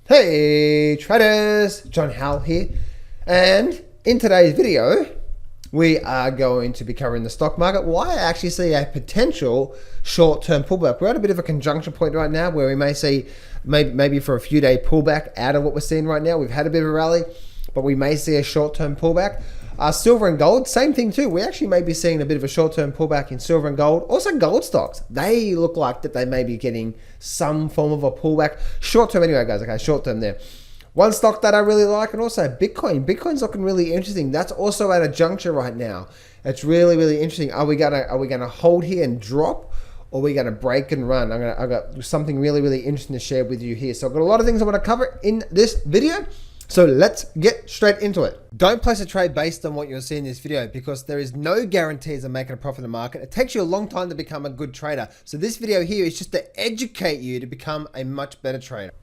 Hey traders, John Howell here, and in today's video we are going to be covering the stock market. Why I actually see a potential short-term pullback. We're at a bit of a conjunction point right now where we may see maybe for a few day pullback out of what we're seeing right now. We've had a bit of a rally, but we may see a short-term pullback. Silver and gold, same thing too. We actually may be seeing a bit of a short-term pullback in silver and gold. Also gold stocks, they look like that they may be getting some form of a pullback. Short-term anyway, guys, okay, short-term there. One stock that I really like, and also Bitcoin. Bitcoin's looking really interesting. That's also at a juncture right now. It's really, really interesting. Are we gonna hold here and drop, or are we gonna break and run? I've got something really, really interesting to share with you here. So I've got a lot of things I want to cover in this video. So let's get straight into it. Don't place a trade based on what you'll see in this video, because there is no guarantees of making a profit in the market. It takes you a long time to become a good trader. So this video here is just to educate you to become a much better trader.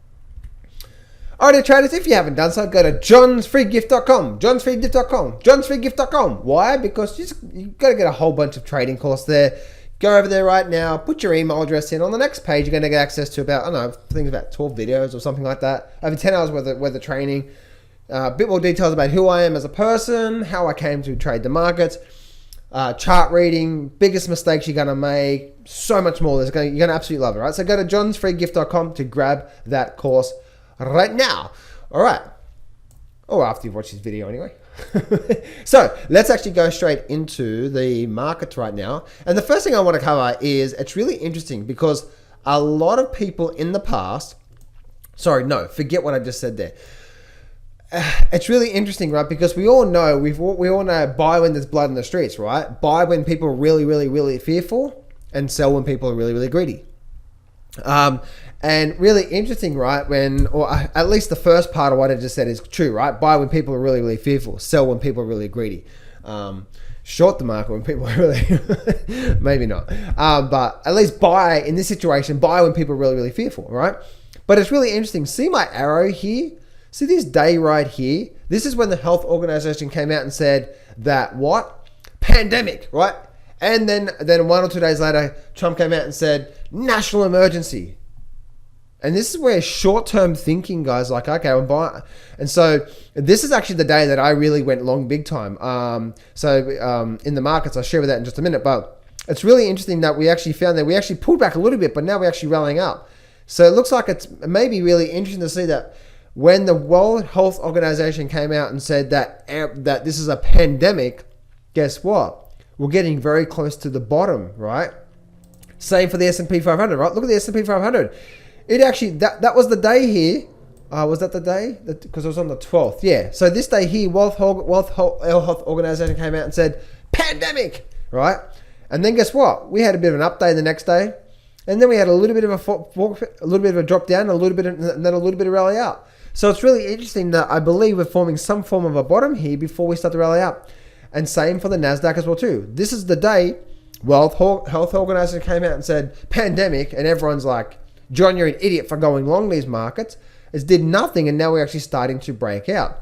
Alright traders, if you haven't done so, go to johnsfreegift.com, johnsfreegift.com, johnsfreegift.com. Why? Because you've got to get a whole bunch of trading course there. Go over there right now, put your email address in. On the next page, you're going to get access to about, I don't know, I think about 12 videos or something like that. Over 10 hours worth of training. A bit more details about who I am as a person, how I came to trade the markets, chart reading, biggest mistakes you're going to make, so much more. You're going to absolutely love it, right? So go to johnsfreegift.com to grab that course right now. All right. Or after you've watched this video anyway. So let's actually go straight into the markets right now. And the first thing I want to cover is, it's really interesting because a lot of people in the past, forget what I just said there. It's really interesting, right? Because we all know, we all know, buy when there's blood in the streets, right? Buy when people are really, really, really fearful, and sell when people are really, really greedy. And really interesting, right? Or at least the first part of what I just said is true, right? Buy when people are really, really fearful. Sell when people are really greedy. Short the market when people are really, maybe not. But at least buy, in this situation, buy when people are really, really fearful, right? But it's really interesting. See my arrow here? See this day right here? This is when the health organization came out and said that what? Pandemic, right? And then 1 or 2 days later, Trump came out and said, national emergency. And this is where short-term thinking, guys, like, okay, I'm buying. And so this is actually the day that I really went long big time. In the markets, I'll share with that in just a minute. But it's really interesting that we actually found that we actually pulled back a little bit, but now we're actually rallying up. So it looks like it's maybe really interesting to see that when the World Health Organization came out and said that this is a pandemic, guess what? We're getting very close to the bottom, right? Same for the SP500, right? Look at the SP500. It actually, that was the day here. Was that the day? Because it was on the 12th. Yeah. So this day here, World Health Organization came out and said, pandemic, right? And then guess what? We had a bit of an update the next day. And then we had a little bit of a drop down, and then a little bit of rally up. So it's really interesting that I believe we're forming some form of a bottom here before we start to rally up. And same for the Nasdaq as well too. This is the day World Health Organization came out and said, pandemic, and everyone's like, John, you're an idiot for going long these markets. It did nothing, and now we're actually starting to break out.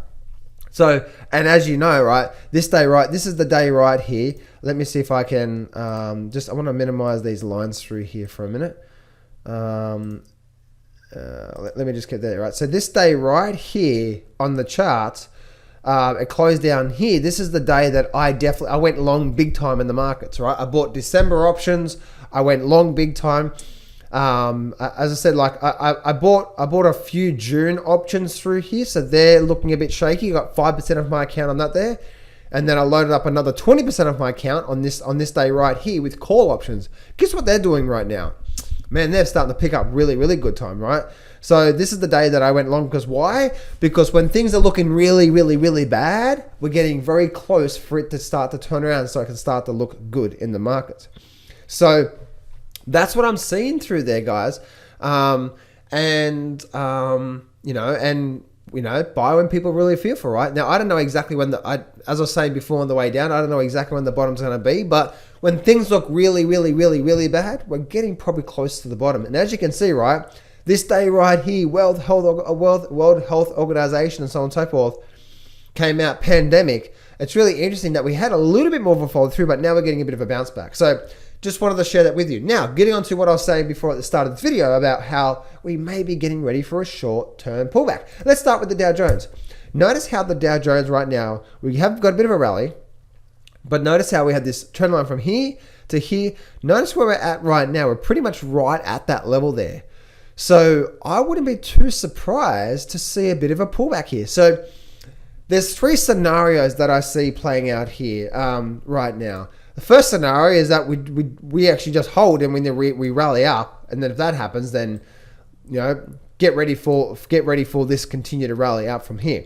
So, and as you know, right, this is the day right here. Let me see if I can, I want to minimize these lines through here for a minute. Let me just get there, right? So this day right here on the charts, it closed down here. This is the day that I went long big time in the markets, right? I bought December options. I went long big time. As I said, like I bought a few June options through here, so they're looking a bit shaky. I got 5% of my account on that there, and then I loaded up another 20% of my account on this day right here with call options. Guess what they're doing right now? Man, they're starting to pick up really, really good time, right? So this is the day that I went long, because why? Because when things are looking really, really, really bad, we're getting very close for it to start to turn around, so it can start to look good in the markets. So that's what I'm seeing through there, guys. Buy when people are really fearful, right? Now, I don't know exactly when as I was saying before on the way down, I don't know exactly when the bottom's going to be, but when things look really, really, really, really bad, we're getting probably close to the bottom. And as you can see, right, this day right here, World Health Organization and so on and so forth came out, pandemic. It's really interesting that we had a little bit more of a follow through, but now we're getting a bit of a bounce back. So just wanted to share that with you. Now, getting on to what I was saying before at the start of this video about how we may be getting ready for a short-term pullback. Let's start with the Dow Jones. Notice how the Dow Jones right now, we have got a bit of a rally, but notice how we had this trend line from here to here. Notice where we're at right now. We're pretty much right at that level there. So I wouldn't be too surprised to see a bit of a pullback here. So there's three scenarios that I see playing out here right now. The first scenario is that we actually just hold and when we rally up, and then if that happens, then get ready for this continue to rally up from here.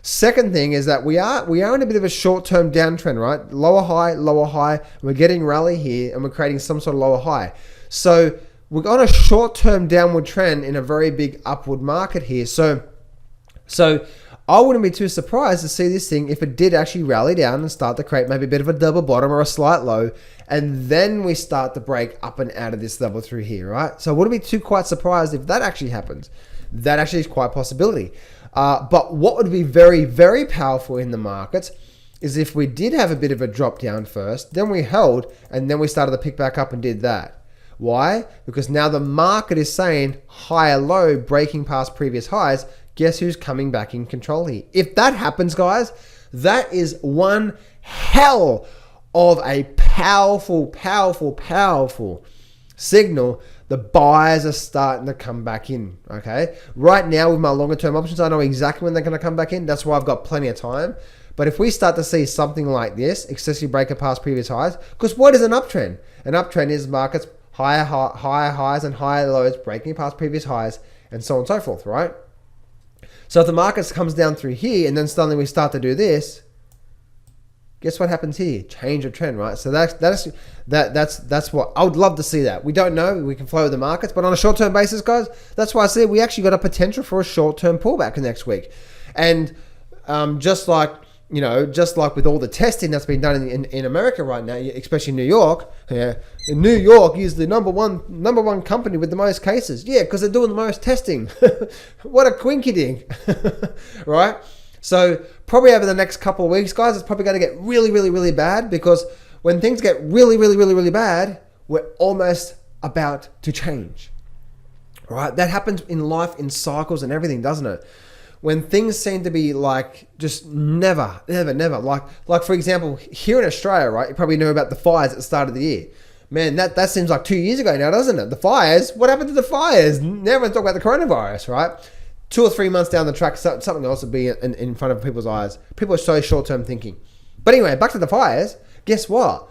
Second thing is that we are in a bit of a short-term downtrend, right? Lower high. We're getting rally here and we're creating some sort of lower high. So we're on a short-term downward trend in a very big upward market here. So I wouldn't be too surprised to see this thing if it did actually rally down and start to create maybe a bit of a double bottom or a slight low, and then we start to break up and out of this level through here, right? So I wouldn't be too quite surprised if that actually happens. That actually is quite a possibility. But what would be very, very powerful in the markets is if we did have a bit of a drop down first, then we held, and then we started to pick back up and did that. Why? Because now the market is saying higher low, breaking past previous highs. Guess who's coming back in control here? If that happens, guys, that is one hell of a powerful signal. The buyers are starting to come back in, okay? Right now with my longer term options, I know exactly when they're going to come back in. That's why I've got plenty of time. But if we start to see something like this, excessive breaker past previous highs, because what is an uptrend? An uptrend is markets higher highs and higher lows, breaking past previous highs, and so on and so forth, right? So if the market comes down through here and then suddenly we start to do this, guess what happens here? Change of trend, right? So that's what I would love to see. That we don't know, we can flow with the markets, but on a short-term basis, guys, that's why I said we actually got a potential for a short-term pullback next week. And just like with all the testing that's been done in America right now, especially in New York. Yeah, in New York is the number one company with the most cases. Yeah, because they're doing the most testing. What a quinky dink, right? So probably over the next couple of weeks, guys, it's probably going to get really, really, really bad, because when things get really, really, really, really bad, we're almost about to change, right? That happens in life, in cycles and everything, doesn't it? When things seem to be like just never. Like for example, here in Australia, right? You probably knew about the fires at the start of the year. Man, that seems like 2 years ago now, doesn't it? The fires, what happened to the fires? Never talk about the coronavirus, right? 2 or 3 months down the track, something else will be in front of people's eyes. People are so short-term thinking. But anyway, back to the fires. Guess what?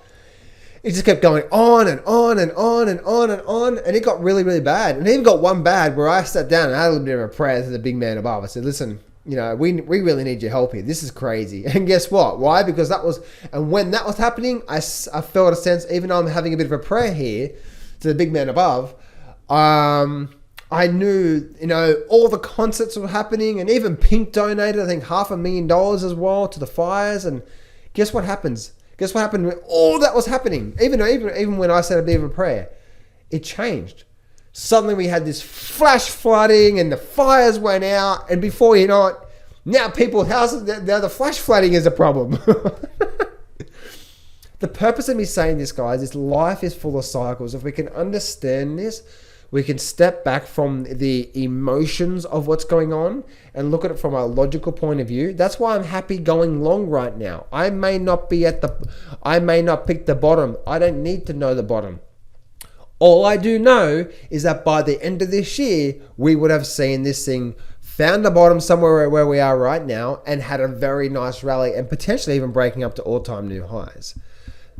It just kept going on and on and on and on and on, and it got really, really bad. And it even got one bad where I sat down and I had a little bit of a prayer to the big man above. I said, listen, we really need your help here. This is crazy. And guess what? Why? Because and when that was happening, I felt a sense, even though I'm having a bit of a prayer here to the big man above, I knew, all the concerts were happening, and even Pink donated, I think, $500,000 as well to the fires. And guess what happens? Guess what happened when all that was happening? Even when I said a bit of a prayer, it changed. Suddenly we had this flash flooding and the fires went out, and before you know it, now people's houses, the flash flooding is a problem. The purpose of me saying this, guys, is life is full of cycles. If we can understand this, we can step back from the emotions of what's going on and look at it from a logical point of view. That's why I'm happy going long right now. I may not pick the bottom. I don't need to know the bottom. All I do know is that by the end of this year, we would have seen this thing found the bottom somewhere where we are right now and had a very nice rally and potentially even breaking up to all-time new highs.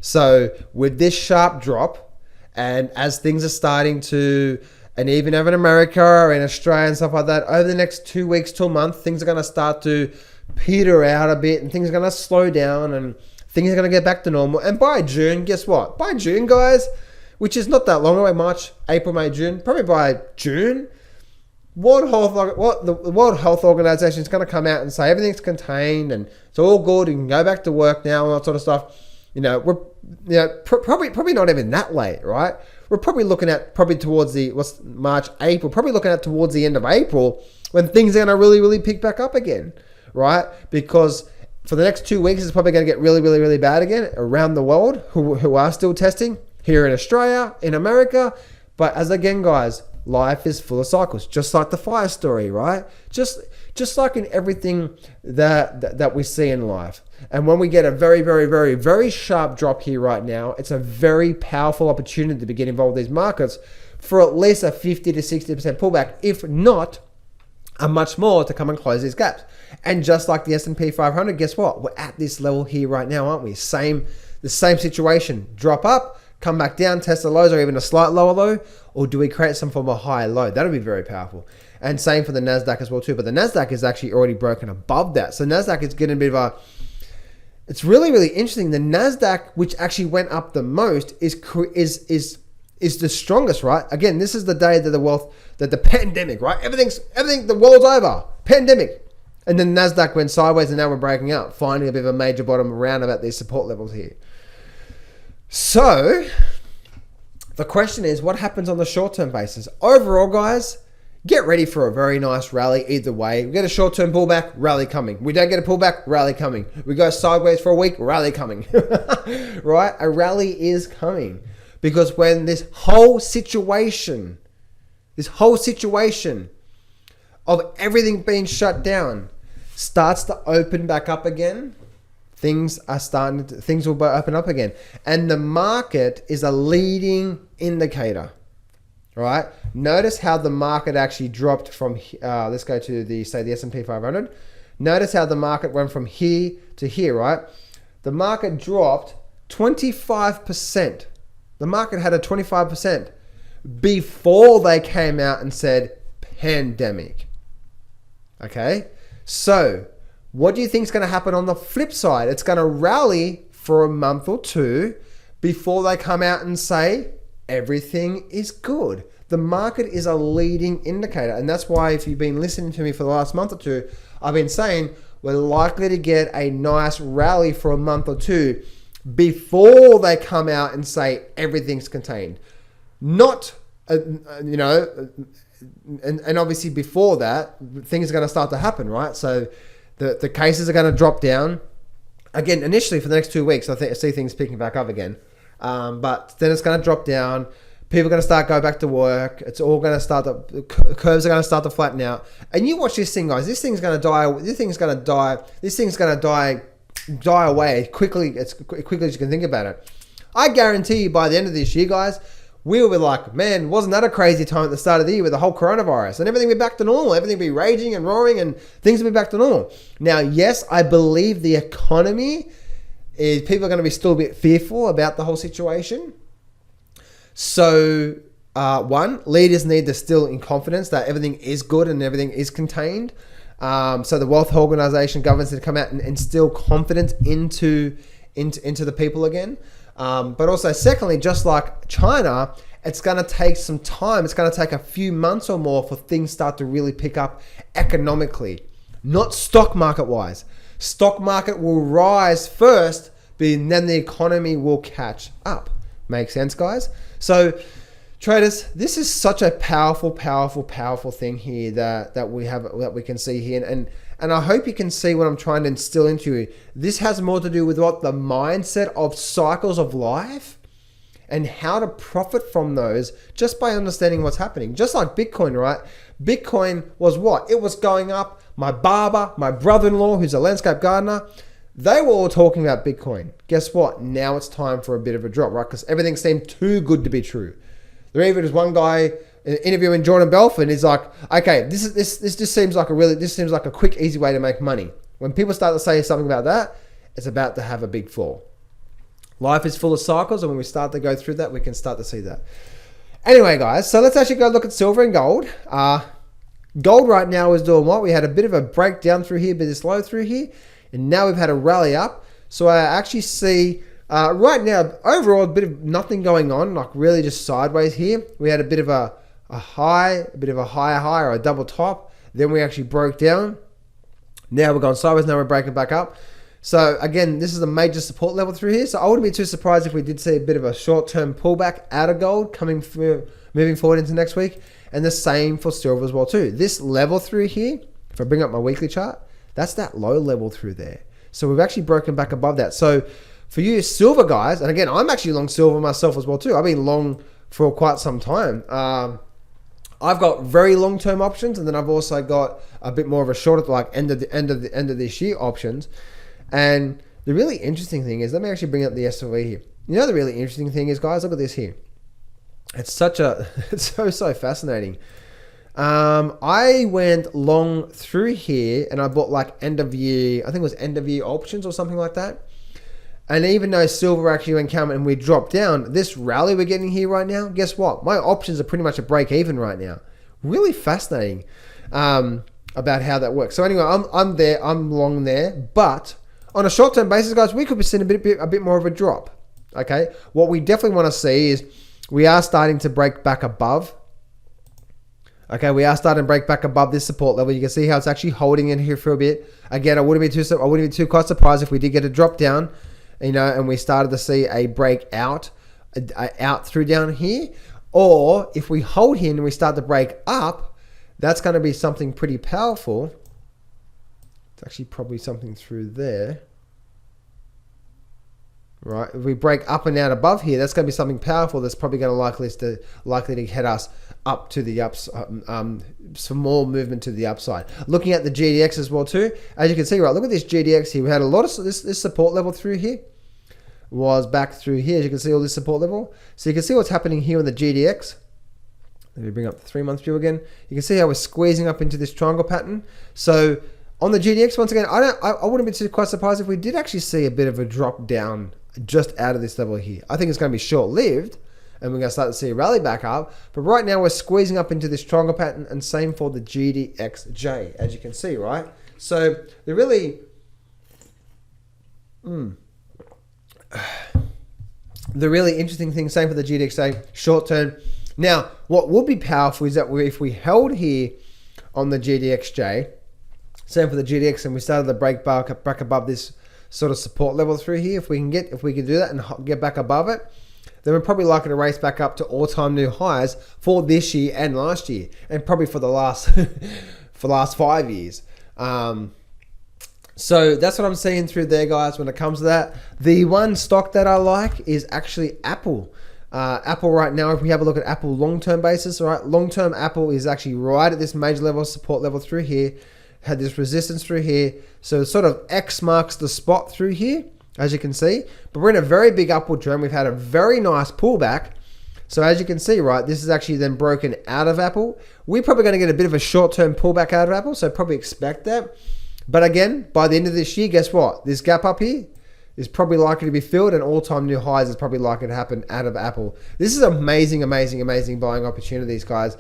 So with this sharp drop, and as things are starting to, and even over in America and Australia and stuff like that, over the next 2 weeks to a month, things are going to start to peter out a bit and things are going to slow down and things are going to get back to normal. And by June, guess what? By June, guys, which is not that long away, March, April, May, June, probably by June, the World Health Organization is going to come out and say everything's contained and it's all good, you can go back to work now and that sort of stuff. We're probably not even that late, right? We're probably looking at towards March, April, probably looking at towards the end of April when things are going to really, really pick back up again, right? Because for the next 2 weeks, it's probably going to get really, really, really bad again around the world who are still testing. here in Australia, in America. But as again, guys, life is full of cycles, just like the fire story, right? Just like in everything that we see in life. And when we get a very, very, very, very sharp drop here right now, it's a very powerful opportunity to get involved in these markets for at least a 50 to 60% pullback, if not a much more, to come and close these gaps. And just like the S&P 500, guess what? We're at this level here right now, aren't we? The same situation. Drop up, come back down, test the lows or even a slight lower low, or do we create some form of higher low? That'll be very powerful. And same for the Nasdaq as well too. But the Nasdaq is actually already broken above that. So Nasdaq is getting a bit of a, it's really, really interesting. The Nasdaq, which actually went up the most, is the strongest, right? Again, this is the day that the pandemic, right? Everything, the world's over. Pandemic. And then Nasdaq went sideways and now we're breaking out, finding a bit of a major bottom around about these support levels here. So the question is, what happens on the short-term basis? Overall, guys, get ready for a very nice rally either way. We get a short-term pullback, rally coming. We don't get a pullback, rally coming. We go sideways for a week, rally coming. Right? A rally is coming. Because when this whole situation of everything being shut down starts to open back up again, things will open up again. And the market is a leading indicator, right? Notice how the market actually dropped from, let's go to the S&P 500. Notice how the market went from here to here, right? The market dropped 25%. The market had a 25% before they came out and said pandemic. Okay, so what do you think is going to happen on the flip side? It's going to rally for a month or two before they come out and say everything is good. The market is a leading indicator. And that's why, if you've been listening to me for the last month or two, I've been saying we're likely to get a nice rally for a month or two before they come out and say everything's contained. Not, and obviously before that, things are going to start to happen, right? So the cases are going to drop down. Again, initially for the next 2 weeks, I see things picking back up again. But then it's going to drop down. People are going to start going back to work. It's all going to start the curves are going to start to flatten out. And you watch this thing, guys. This thing's going to die. This thing's going to die. This thing's going to die away quickly. As quickly as you can think about it. I guarantee you, by the end of this year, guys, we will be like, man, wasn't that a crazy time at the start of the year with the whole coronavirus? And everything will be back to normal. Everything will be raging and roaring and things will be back to normal. Now, yes, I believe the economy is, people are going to be still a bit fearful about the whole situation. So, leaders need to still in confidence that everything is good and everything is contained. So the Wealth Organization, governments need to come out and instill confidence into the people again. But also, secondly, just like China, it's going to take some time. It's going to take a few months or more for things start to really pick up economically, not stock market wise. Stock market will rise first, but then the economy will catch up. Make sense, guys? So, traders, this is such a powerful thing here that we can see here, and I hope you can see what I'm trying to instill into you. This has more to do with what the mindset of cycles of life and how to profit from those just by understanding what's happening. Just like Bitcoin, right? Bitcoin was what? It was going up. My barber, my brother-in-law, who's a landscape gardener, they were all talking about Bitcoin. Guess what? Now it's time for a bit of a drop, right? Because everything seemed too good to be true. There even was one guy interviewing Jordan Belfort. He's like, okay, this just seems like a quick, easy way to make money. When people start to say something about that, it's about to have a big fall. Life is full of cycles, and when we start to go through that, we can start to see that. Anyway, guys, so let's actually go look at silver and gold. Gold right now is doing what? We had a bit of a breakdown through here, bit of slow through here, and now we've had a rally up. So I actually see right now, overall, a bit of nothing going on, like really just sideways here. We had a bit of a high, a bit of a higher high or a double top. Then we actually broke down. Now we're going sideways. Now we're breaking back up. So again, this is a major support level through here. So I wouldn't be too surprised if we did see a bit of a short-term pullback out of gold moving forward into next week. And the same for silver as well too. This level through here, if I bring up my weekly chart, that's that low level through there. So we've actually broken back above that. So For you silver guys, and again, I'm actually long silver myself as well too. I've been long for quite some time. I've got very long-term options, and then I've also got a bit more of a shorter, like end of this year options. And the really interesting thing is, let me actually bring up the SLV here. You know, the really interesting thing is, guys, look at this here. It's so fascinating. I went long through here, and I bought like end of year, I think it was end of year options or something like that. And even though silver actually went down and we dropped down, this rally we're getting here right now, guess what? My options are pretty much a break even right now. Really fascinating about how that works. So anyway, I'm there, I'm long there, but on a short-term basis, guys, we could be seeing a bit more of a drop. Okay, what we definitely want to see is we are starting to break back above. Okay, we are starting to break back above this support level. You can see how it's actually holding in here for a bit. Again, I wouldn't be too quite surprised if we did get a drop down, you know, and we started to see a break out through down here. Or if we hold here and we start to break up, that's going to be something pretty powerful. It's actually probably something through there. Right, if we break up and out above here, that's going to be something powerful. That's probably going to likely to head us up to the ups, some more movement to the upside. Looking at the GDX as well too, as you can see, right, look at this GDX here. We had a lot of this support level through here. Was back through here. As you can see all this support level. So you can see what's happening here in the GDX. Let me bring up the 3-month view again. You can see how we're squeezing up into this triangle pattern. So on the GDX, once again, I wouldn't be too quite surprised if we did actually see a bit of a drop down just out of this level here. I think it's going to be short-lived, and we're going to start to see a rally back up. But right now, we're squeezing up into this triangle pattern, and same for the GDXJ, as you can see, right? So the really, the really interesting thing, same for the GDXJ, short-term. Now, what would be powerful is that if we held here on the GDXJ, same for the GDX, and we started to break back above this sort of support level through here, if we can do that and get back above it, then we're probably likely to race back up to all-time new highs for this year and last year, and probably for the last 5 years. So that's what I'm seeing through there, guys, when it comes to that. The one stock that I like is actually Apple. Apple right now, if we have a look at Apple long-term basis, right, long-term Apple is actually right at this major level, support level through here, had this resistance through here. So sort of X marks the spot through here, as you can see. But we're in a very big upward trend. We've had a very nice pullback. So as you can see, right, this is actually then broken out of Apple. We're probably going to get a bit of a short-term pullback out of Apple, so probably expect that. But again, by the end of this year, guess what? This gap up here is probably likely to be filled, and all-time new highs is probably likely to happen out of Apple. This is amazing buying opportunities, guys.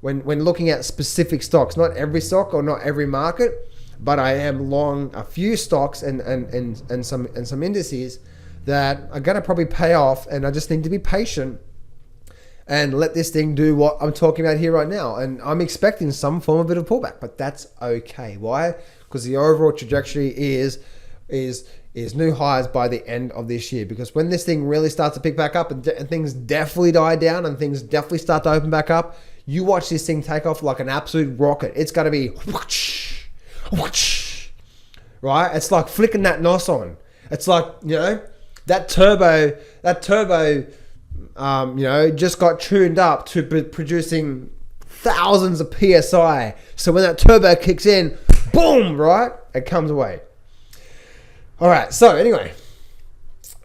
When looking at specific stocks, not every stock or not every market, but I am long a few stocks and some indices that are going to probably pay off, and I just need to be patient and let this thing do what I'm talking about here right now. And I'm expecting some form of a bit of pullback, but that's okay. Why? Because the overall trajectory is new highs by the end of this year. Because when this thing really starts to pick back up and things definitely die down and things definitely start to open back up, you watch this thing take off like an absolute rocket. It's going to be whoosh, whoosh, right? It's like flicking that NOS on. It's like, you know, that turbo, you know, just got tuned up to producing thousands of PSI. So when that turbo kicks in, boom, right? It comes away. All right, so anyway,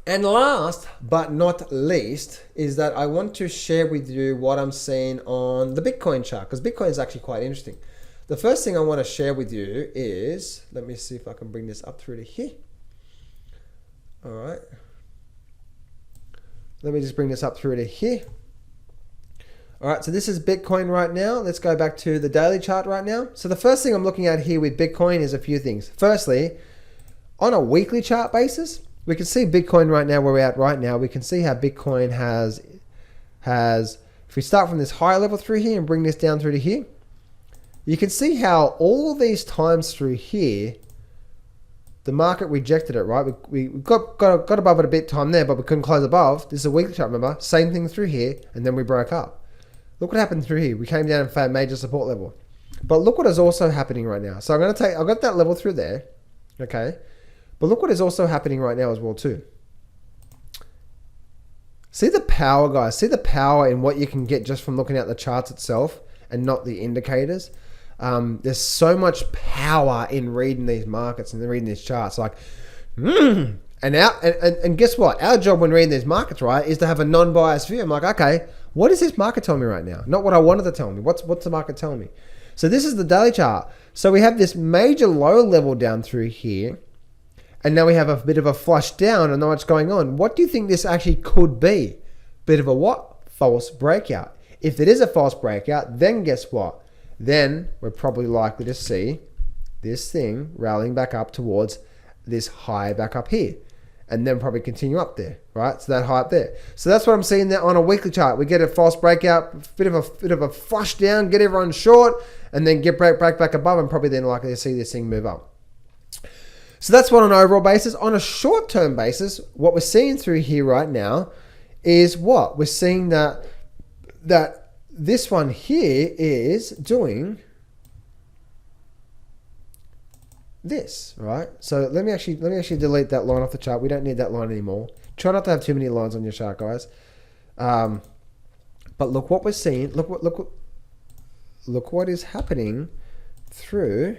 and last but not least is that I want to share with you what I'm seeing on the Bitcoin chart, because Bitcoin is actually quite interesting. The first thing I want to share with you is, let me see if I can bring this up through to here. All right. Let me just bring this up through to here. All right, so this is Bitcoin right now. Let's go back to the daily chart right now. So the first thing I'm looking at here with Bitcoin is a few things. Firstly, on a weekly chart basis, we can see Bitcoin right now, where we're at right now. We can see how Bitcoin has, if we start from this higher level through here and bring this down through to here, you can see how all these times through here, the market rejected it, right? We got above it a bit time there, but we couldn't close above. This is a weekly chart, remember? Same thing through here, and then we broke up. Look what happened through here. We came down and found major support level. But look what is also happening right now. So I've got that level through there, okay? But look what is also happening right now as well too. See the power, guys. See the power in what you can get just from looking at the charts itself and not the indicators. There's so much power in reading these markets and reading these charts. Like, and guess what? Our job when reading these markets, right, is to have a non-biased view. I'm like, okay, what is this market telling me right now? Not what I wanted to tell me. What's the market telling me? So this is the daily chart. So we have this major low level down through here. And now we have a bit of a flush down and know what's going on. What do you think this actually could be? Bit of a what? False breakout. If it is a false breakout, then guess what? Then we're probably likely to see this thing rallying back up towards this high back up here. And then probably continue up there, right? So that high up there. So that's what I'm seeing there on a weekly chart. We get a false breakout, bit of a flush down, get everyone short, and then get back above and probably then likely to see this thing move up. So that's what on an overall basis. On a short-term basis, what we're seeing through here right now is what? We're seeing that this one here is doing this, right? So let me actually delete that line off the chart. We don't need that line anymore. Try not to have too many lines on your chart, guys. But look what we're seeing. Look what is happening through.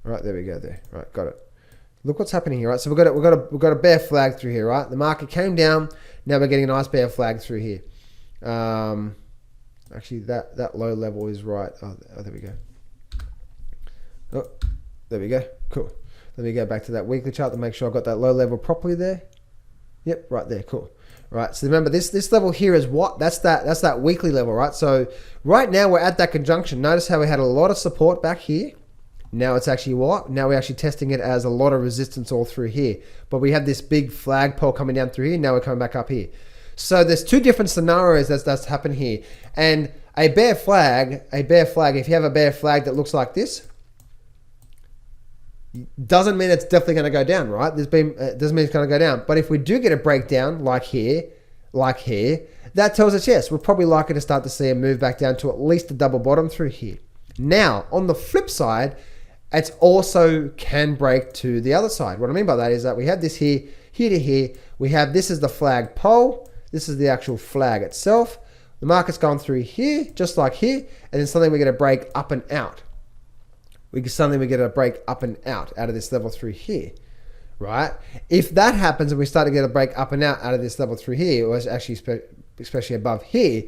Right, there we go there. Right, got it. Look what's happening here, right? So we've got a bear flag through here, right? The market came down. Now we're getting a nice bear flag through here. Actually, that low level is right. Oh, there we go. Oh, there we go. Cool. Let me go back to that weekly chart to make sure I got that low level properly there. Yep, right there. Cool. Right. So remember, this level here is what? That's that weekly level, right? So right now we're at that conjunction. Notice how we had a lot of support back here. Now it's actually what? Now we're actually testing it as a lot of resistance all through here. But we have this big flagpole coming down through here. Now we're coming back up here. So there's two different scenarios that's happened here. And a bear flag, if you have a bear flag that looks like this, doesn't mean it's definitely going to go down, right? Doesn't mean it's going to go down. But if we do get a breakdown like here, that tells us, yes, we're probably likely to start to see a move back down to at least a double bottom through here. Now, on the flip side, it also can break to the other side. What I mean by that is that we have this here to here. We have this is the flag pole. This is the actual flag itself. The market's gone through here, just like here, and then suddenly we get a break up and out. We get a break up and out of this level through here, right? If that happens and we start to get a break up and out of this level through here, or actually especially above here,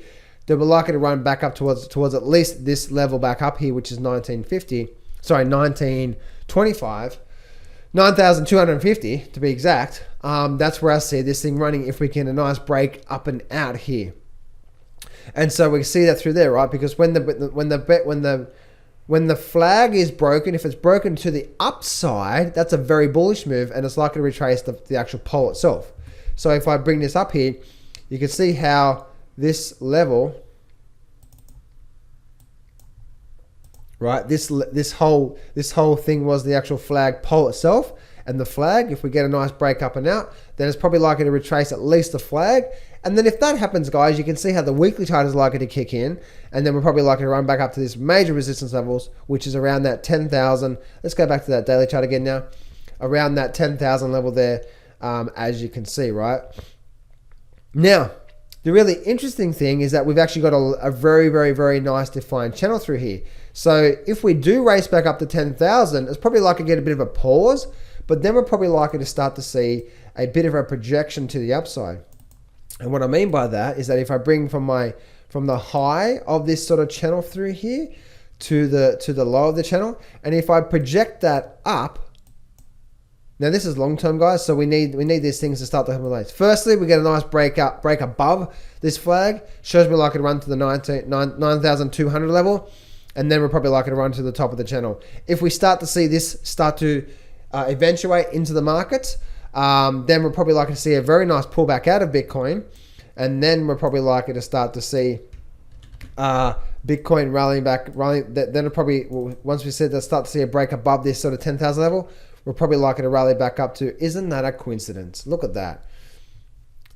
then we're likely to run back up towards at least this level back up here, which is 1925, 9,250 to be exact. That's where I see this thing running if we get a nice break up and out here. And so we see that through there, right? Because when the flag is broken, if it's broken to the upside, that's a very bullish move, and it's likely to retrace the actual pole itself. So if I bring this up here, you can see how this level, right? This whole thing was the actual flag pole itself, and the flag. If we get a nice break up and out, then it's probably likely to retrace at least the flag. And then if that happens, guys, you can see how the weekly chart is likely to kick in, and then we're probably likely to run back up to this major resistance levels, which is around that 10,000. Let's go back to that daily chart again now. Around that 10,000 level there, as you can see, right? Now, the really interesting thing is that we've actually got a very, very, very nice defined channel through here. So if we do race back up to 10,000, it's probably likely to get a bit of a pause, but then we're probably likely to start to see a bit of a projection to the upside. And what I mean by that is that if I bring from the high of this sort of channel through here to the low of the channel, and if I project that up, now this is long term, guys, so we need these things to start to happen. Firstly, we get a nice break above this flag, shows me likely to run to the 9,200 level, and then we're probably likely to run to the top of the channel. If we start to see this start to eventuate into the markets, then we're probably likely to see a very nice pullback out of Bitcoin, and then we're probably likely to start to see Bitcoin rallying. Then it'll probably, once we start to see a break above this sort of 10,000 level, we're probably likely to rally back up to. Isn't that a coincidence? Look at that.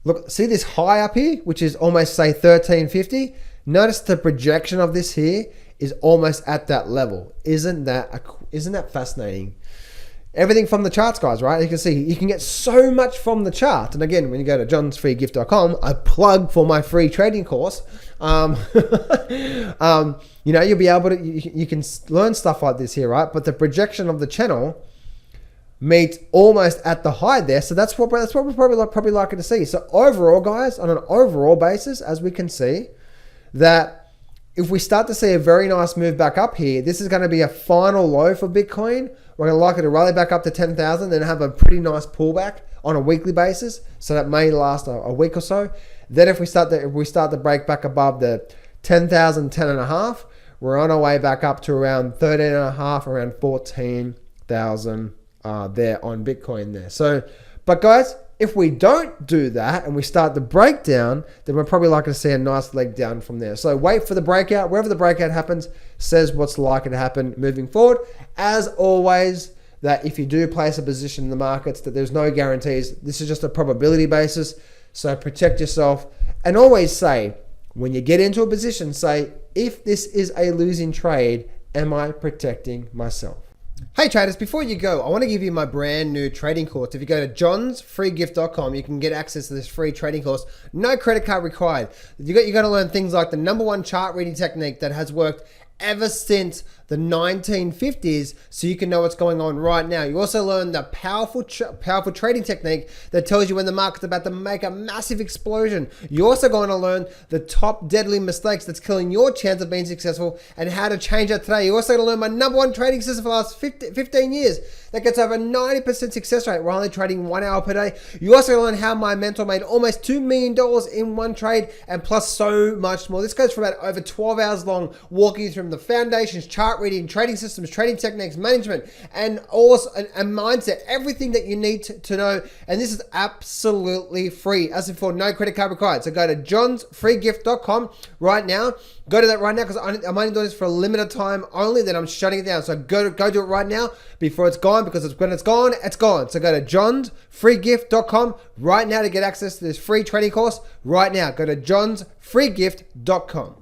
Look, see this high up here, which is almost say 1350. Notice the projection of this here is almost at that level. Isn't that fascinating? Everything from the charts, guys, right? You can see you can get so much from the chart. And again, when you go to johnsfreegift.com, I plug for my free trading course. You'll be able to, you can learn stuff like this here, right? But the projection of the channel meets almost at the high there. So that's what we're probably likely to see. So overall, guys, on an overall basis, as we can see, that if we start to see a very nice move back up here, this is going to be a final low for Bitcoin. We're going to likely to rally back up to 10,000, then have a pretty nice pullback on a weekly basis. So that may last a week or so. Then if we start to break back above the 10,000, 10.5, we're on our way back up to around 13.5, around 14,000 there on Bitcoin there. So, but guys, if we don't do that and we start the breakdown, then we're probably likely to see a nice leg down from there. So wait for the breakout. Wherever the breakout happens, says what's likely to happen moving forward. As always, that if you do place a position in the markets, that there's no guarantees. This is just a probability basis. So protect yourself. And always say, when you get into a position, say, if this is a losing trade, am I protecting myself? Hey traders, before you go, I want to give you my brand new trading course. If you go to johnsfreegift.com, you can get access to this free trading course. No credit card required. You got to learn things like the #1 chart reading technique that has worked ever since the 1950s, so you can know what's going on right now. You also learn the powerful trading technique that tells you when the market's about to make a massive explosion. You're also going to learn the top deadly mistakes that's killing your chance of being successful and how to change that today. You're also going to learn my #1 trading system for the last 15 years that gets over 90% success rate. We're only trading 1 hour per day. You also learn how my mentor made almost $2 million in one trade, and plus so much more. This goes for about over 12 hours long, walking you through the foundations, chart reading, trading systems, trading techniques, management, and also a mindset, everything that you need to know. And this is absolutely free. As before, no credit card required. So go to johnsfreegift.com right now. Go to that right now, because I'm only doing this for a limited time only, then I'm shutting it down. So go do it right now before it's gone, because when it's gone, it's gone. So go to johnsfreegift.com right now to get access to this free trading course right now. Go to johnsfreegift.com.